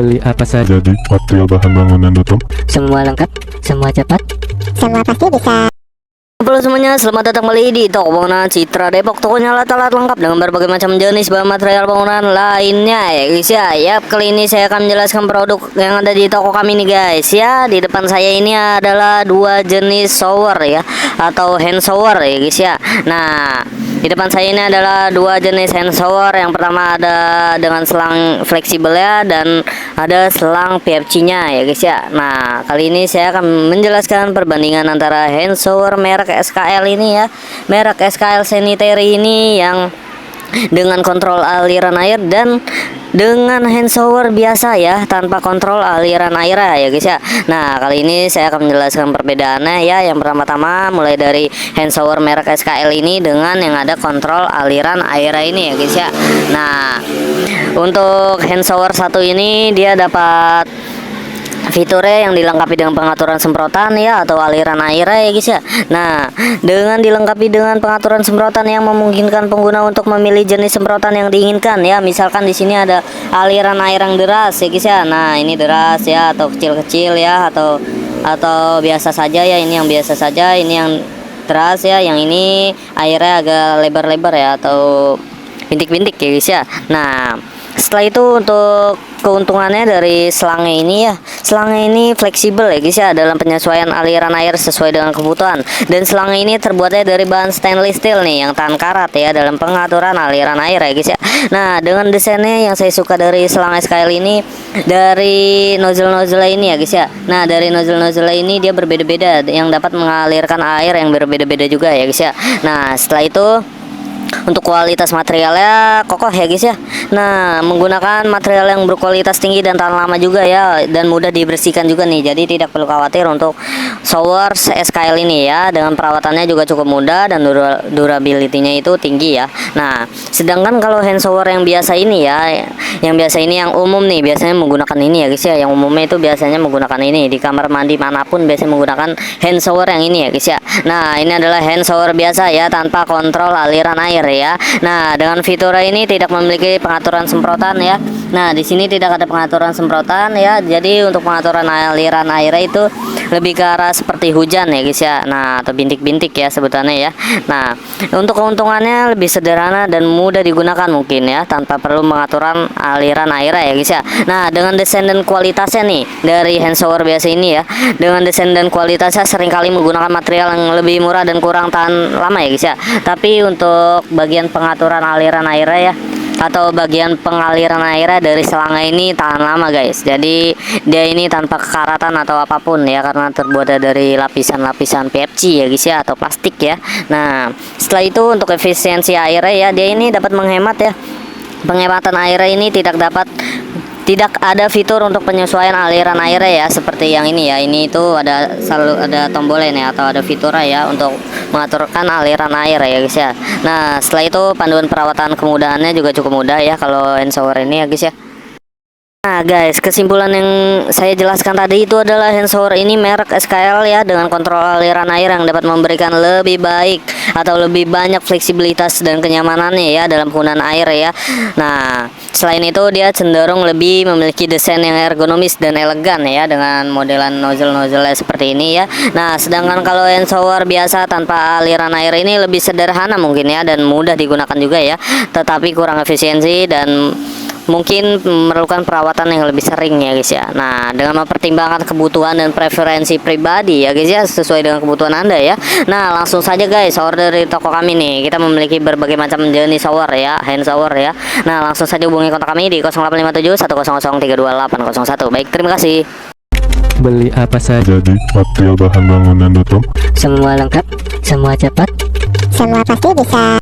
Beli apa saja Jadi material bahan bangunan.com. Semua lengkap, semua cepat, Semua pasti bisa. halo semuanya, selamat datang kembali di toko bangunan Citra Depok. Tokonya alat-alat lengkap dengan berbagai macam jenis bahan material bangunan lainnya ya guys ya. Yap, kali ini saya akan menjelaskan produk yang ada di toko kami nih guys ya. Di depan saya ini adalah dua jenis shower ya, atau hand shower ya guys ya. Nah, di depan saya ini adalah dua jenis hand shower. Yang pertama ada dengan selang fleksibel ya, dan ada selang PFC-nya ya guys ya. Nah, kali ini saya akan menjelaskan perbandingan antara hand shower merek SKL ini ya, merek SKL Sanitary ini yang dengan kontrol aliran air, dan dengan hand shower biasa ya, tanpa kontrol aliran air ya guys ya. Nah, kali ini saya akan menjelaskan perbedaannya ya. Yang pertama-tama mulai dari hand shower merek SKL ini dengan yang ada kontrol aliran air ini ya guys ya. Nah, untuk hand shower satu ini dia dapat fiturnya yang dilengkapi dengan pengaturan semprotan ya, atau aliran air ya guys ya. Nah, dengan dilengkapi dengan pengaturan semprotan yang memungkinkan pengguna untuk memilih jenis semprotan yang diinginkan ya. Misalkan di sini ada aliran air yang deras ya guys ya. Nah, ini deras ya, atau kecil-kecil ya, atau biasa saja ya. Ini yang biasa saja, ini yang deras ya. Yang ini airnya agak lebar-lebar ya, atau bintik-bintik ya guys ya. Nah, setelah itu untuk keuntungannya dari selangnya ini ya, selangnya ini fleksibel ya guys ya, dalam penyesuaian aliran air sesuai dengan kebutuhan. Dan selangnya ini terbuatnya dari bahan stainless steel nih, yang tahan karat ya dalam pengaturan aliran air ya guys ya. Nah, dengan desainnya yang saya suka dari selang SKL ini, dari nozzle ini ya guys ya. Nah, dari nozzle ini dia berbeda-beda, yang dapat mengalirkan air yang berbeda-beda juga ya guys ya. Nah, setelah itu untuk kualitas materialnya kokoh ya guys ya. Nah, menggunakan material yang berkualitas tinggi dan tahan lama juga ya, dan mudah dibersihkan juga nih. Jadi tidak perlu khawatir untuk shower SKL ini ya. Dengan perawatannya juga cukup mudah, dan durability-nya itu tinggi ya. Nah, sedangkan kalau hand shower yang biasa ini ya, yang biasa ini yang umum nih, biasanya menggunakan ini ya guys ya. Yang umumnya itu biasanya menggunakan ini di kamar mandi manapun, biasanya menggunakan hand shower yang ini ya guys ya. Nah, ini adalah hand shower biasa ya, tanpa kontrol aliran air ya. Nah, dengan fitur ini tidak memiliki pengaturan semprotan ya. Nah, di sini tidak ada pengaturan semprotan ya. Jadi untuk pengaturan aliran air itu lebih ke arah seperti hujan ya guys ya. Nah, atau bintik-bintik ya sebutannya ya. Nah, untuk keuntungannya lebih sederhana dan mudah digunakan mungkin ya, tanpa perlu pengaturan aliran air ya guys ya. Nah, dengan desain dan kualitasnya nih dari hand shower biasa ini ya, dengan desain dan kualitasnya seringkali menggunakan material yang lebih murah dan kurang tahan lama ya guys ya. Tapi untuk bagian pengaturan aliran airnya ya, atau bagian pengaliran airnya dari selangnya ini tahan lama guys. Jadi dia ini tanpa kekaratan atau apapun ya, karena terbuat dari lapisan-lapisan PFC ya guys ya, atau plastik ya. Nah, setelah itu untuk efisiensi airnya ya, dia ini dapat menghemat ya. Penghematan airnya ini tidak ada fitur untuk penyesuaian aliran airnya ya, seperti yang ini ya. Ini itu selalu ada tombolnya nih, atau ada fiturnya ya untuk mengaturkan aliran air ya guys ya. Nah, setelah itu panduan perawatan kemudahannya juga cukup mudah ya kalau hand shower ini ya guys ya. Nah guys, kesimpulan yang saya jelaskan tadi itu adalah hand shower ini merek SKL ya, dengan kontrol aliran air yang dapat memberikan lebih baik atau lebih banyak fleksibilitas dan kenyamanannya ya dalam penggunaan air ya. Nah, selain itu dia cenderung lebih memiliki desain yang ergonomis dan elegan ya, dengan modelan nozzle seperti ini ya. Nah, sedangkan kalau hand shower biasa tanpa aliran air ini lebih sederhana mungkin ya, dan mudah digunakan juga ya, tetapi kurang efisiensi dan mungkin memerlukan perawatan yang lebih sering ya guys ya. Nah, dengan mempertimbangkan kebutuhan dan preferensi pribadi ya guys ya, sesuai dengan kebutuhan Anda ya. Nah, langsung saja guys order dari toko kami nih. Kita memiliki berbagai macam jenis shower ya, hand shower ya. Nah, langsung saja hubungi kontak kami di 0857 100 32801. Baik, terima kasih. Beli apa saja Jadi material bahan bangunan.com. Semua lengkap, semua cepat, Semua pasti bisa.